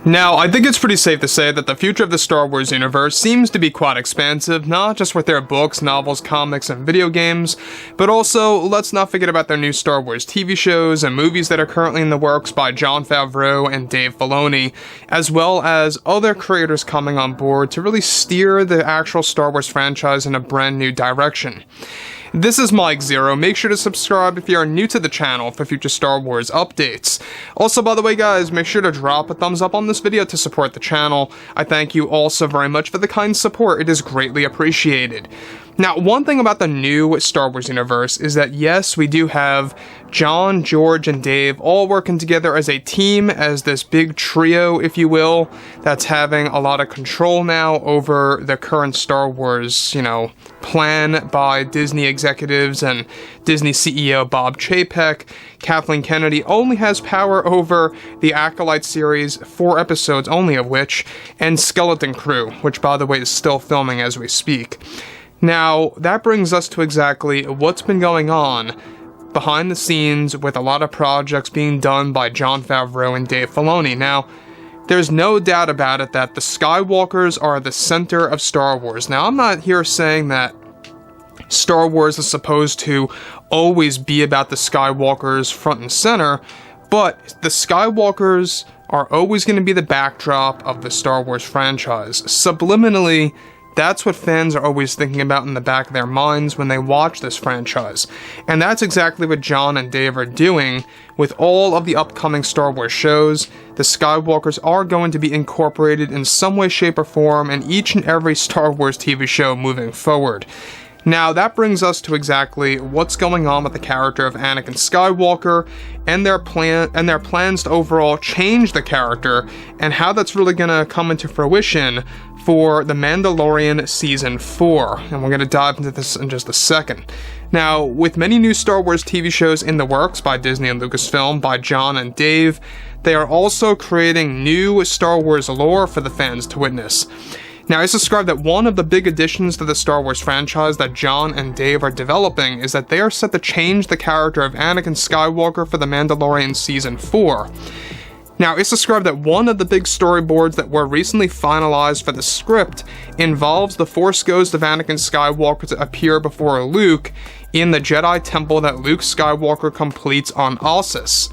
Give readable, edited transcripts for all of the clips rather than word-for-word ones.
Now, I think it's pretty safe to say that the future of the Star Wars universe seems to be quite expansive, not just with their books, novels, comics, and video games, but also, let's not forget about their new Star Wars TV shows and movies that are currently in the works by Jon Favreau and Dave Filoni, as well as other creators coming on board to really steer the actual Star Wars franchise in a brand new direction. This is Mike Zero. Make sure to subscribe if you are new to the channel for future Star Wars updates. Also, by the way guys, make sure to drop a thumbs up on this video to support the channel. I thank you all so very much for the kind support. It is greatly appreciated. Now, one thing about the new Star Wars universe is that yes, we do have John, George, and Dave all working together as a team, as this big trio, if you will, that's having a lot of control now over the current Star Wars, plan by Disney executives, and Disney CEO Bob Chapek. Kathleen Kennedy only has power over the Acolyte series, 4 episodes only of which, and Skeleton Crew, which by the way is still filming as we speak. Now, that brings us to exactly what's been going on behind the scenes with a lot of projects being done by Jon Favreau and Dave Filoni. Now, there's no doubt about it that the Skywalkers are the center of Star Wars. Now, I'm not here saying that Star Wars is supposed to always be about the Skywalkers front and center, but the Skywalkers are always going to be the backdrop of the Star Wars franchise. Subliminally, that's what fans are always thinking about in the back of their minds when they watch this franchise. And that's exactly what John and Dave are doing with all of the upcoming Star Wars shows. The Skywalkers are going to be incorporated in some way, shape, or form in each and every Star Wars TV show moving forward. Now, that brings us to exactly what's going on with the character of Anakin Skywalker and their plans to overall change the character, and how that's really going to come into fruition for The Mandalorian Season 4, and we're going to dive into this in just a second. Now, with many new Star Wars TV shows in the works by Disney and Lucasfilm, by John and Dave, they are also creating new Star Wars lore for the fans to witness. Now, it's described that one of the big additions to the Star Wars franchise that John and Dave are developing is that they are set to change the character of Anakin Skywalker for The Mandalorian Season 4. Now, it's described that one of the big storyboards that were recently finalized for the script involves the Force ghost of Anakin Skywalker to appear before Luke in the Jedi temple that Luke Skywalker completes on Ossus.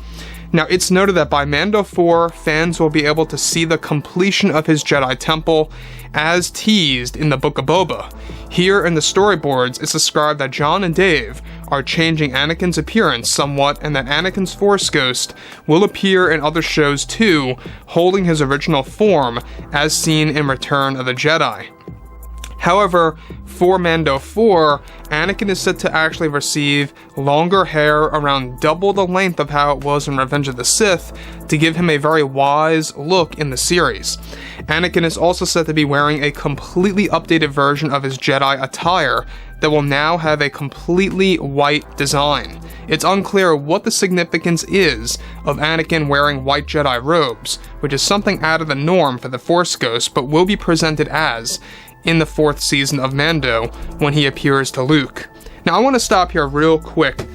Now, it's noted that by Mando 4, fans will be able to see the completion of his Jedi temple as teased in the Book of Boba. Here in the storyboards, it's described that John and Dave are changing Anakin's appearance somewhat, and that Anakin's Force ghost will appear in other shows too, holding his original form as seen in Return of the Jedi. However, for Mando 4, Anakin is said to actually receive longer hair around double the length of how it was in Revenge of the Sith to give him a very wise look in the series. Anakin is also said to be wearing a completely updated version of his Jedi attire that will now have a completely white design. It's unclear what the significance is of Anakin wearing white Jedi robes, which is something out of the norm for the Force Ghost, but will be presented as in the 4th season of Mando when he appears to Luke. Now, I want to stop here real quick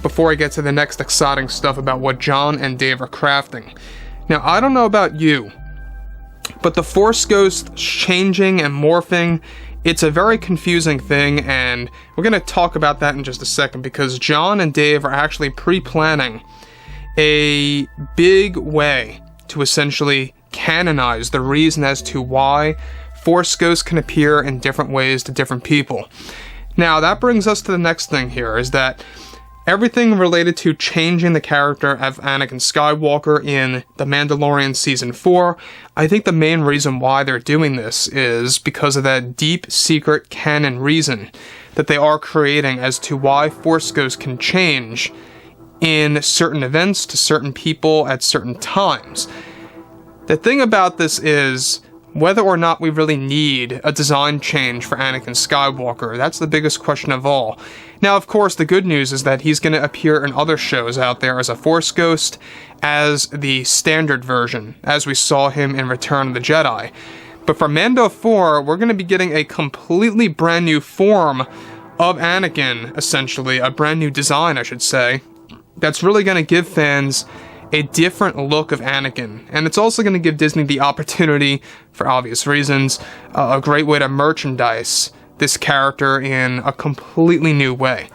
before I get to the next exciting stuff about what John and Dave are crafting. Now, I don't know about you, but the Force Ghost changing and morphing, it's a very confusing thing, and we're going to talk about that in just a second, because John and Dave are actually pre-planning a big way to essentially canonize the reason as to why Force Ghosts can appear in different ways to different people. Now, that brings us to the next thing here, is that everything related to changing the character of Anakin Skywalker in The Mandalorian Season 4, I think the main reason why they're doing this is because of that deep, secret canon reason that they are creating as to why Force Ghosts can change in certain events to certain people at certain times. The thing about this is whether or not we really need a design change for Anakin Skywalker. That's the biggest question of all. Now, of course, the good news is that he's going to appear in other shows out there as a Force Ghost, as the standard version, as we saw him in Return of the Jedi. But for Mando 4, we're going to be getting a completely brand new form of Anakin, essentially, a brand new design, I should say, that's really going to give fans a different look of Anakin, and it's also going to give Disney the opportunity, for obvious reasons, a great way to merchandise this character in a completely new way.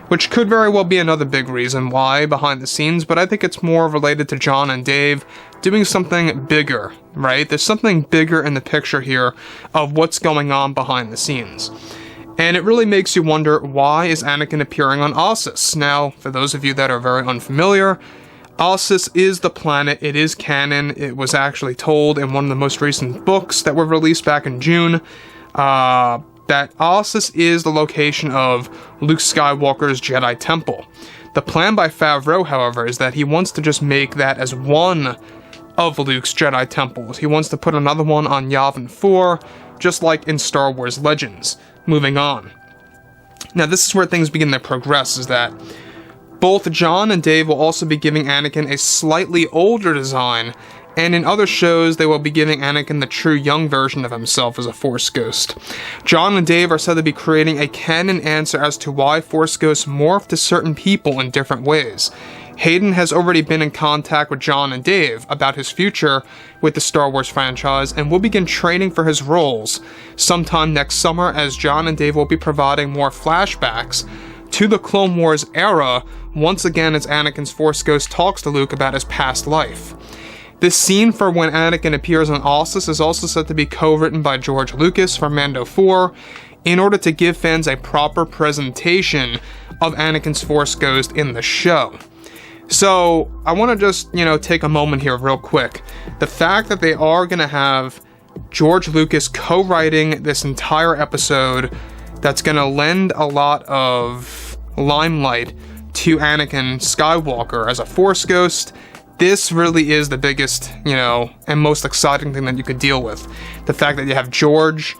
Which could very well be another big reason why behind the scenes, but I think it's more related to Jon and Dave doing something bigger, right? There's something bigger in the picture here of what's going on behind the scenes. And it really makes you wonder, why is Anakin appearing on Ossus? Now, for those of you that are very unfamiliar, Ossus is the planet, it is canon, it was actually told in one of the most recent books that were released back in June, that Ossus is the location of Luke Skywalker's Jedi Temple. The plan by Favreau, however, is that he wants to just make that as one of Luke's Jedi Temples. He wants to put another one on Yavin 4, just like in Star Wars Legends. Moving on. Now this is where things begin to progress, is that both Jon and Dave will also be giving Anakin a slightly older design, and in other shows, they will be giving Anakin the true young version of himself as a Force Ghost. Jon and Dave are said to be creating a canon answer as to why Force Ghosts morph to certain people in different ways. Hayden has already been in contact with Jon and Dave about his future with the Star Wars franchise, and will begin training for his roles sometime next summer, as Jon and Dave will be providing more flashbacks to the Clone Wars era, once again as Anakin's Force Ghost talks to Luke about his past life. This scene for when Anakin appears on Ossus is also said to be co-written by George Lucas for Mando 4, in order to give fans a proper presentation of Anakin's Force Ghost in the show. So, I want to just, take a moment here real quick. The fact that they are going to have George Lucas co-writing this entire episode, that's going to lend a lot of limelight to Anakin Skywalker as a Force Ghost. This really is the biggest, and most exciting thing that you could deal with. The fact that you have George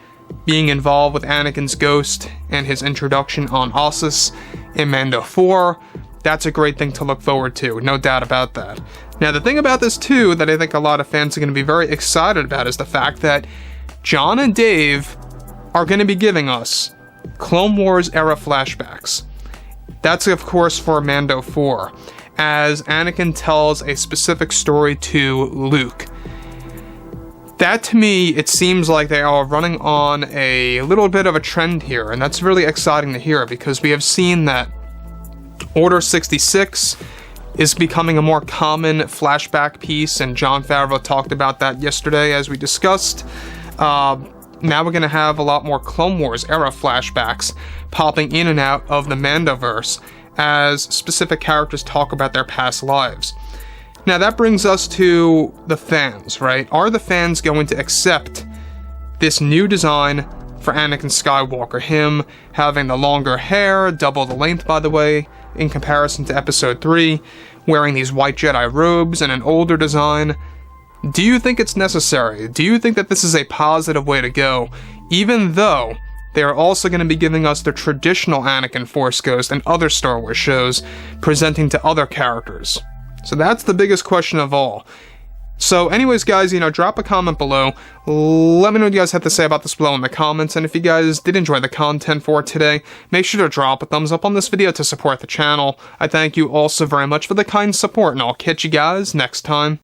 being involved with Anakin's ghost and his introduction on Ossus in Mando 4, that's a great thing to look forward to, no doubt about that. Now, the thing about this, too, that I think a lot of fans are going to be very excited about is the fact that Jon and Dave are going to be giving us Clone Wars era flashbacks. That's, of course, for Mando 4. As Anakin tells a specific story to Luke. That, to me, it seems like they are running on a little bit of a trend here, and that's really exciting to hear, because we have seen that Order 66 is becoming a more common flashback piece, and Jon Favreau talked about that yesterday as we discussed. Now we're going to have a lot more Clone Wars era flashbacks popping in and out of the Mandoverse, as specific characters talk about their past lives. Now that brings us to the fans, right? Are the fans going to accept this new design for Anakin Skywalker? Him having the longer hair, double the length by the way, in comparison to Episode 3, wearing these white Jedi robes and an older design. Do you think it's necessary? Do you think that this is a positive way to go, even though they are also going to be giving us the traditional Anakin Force Ghost and other Star Wars shows presenting to other characters? So that's the biggest question of all. So anyways, guys, drop a comment below. Let me know what you guys have to say about this below in the comments. And if you guys did enjoy the content for today, make sure to drop a thumbs up on this video to support the channel. I thank you all so very much for the kind support, and I'll catch you guys next time.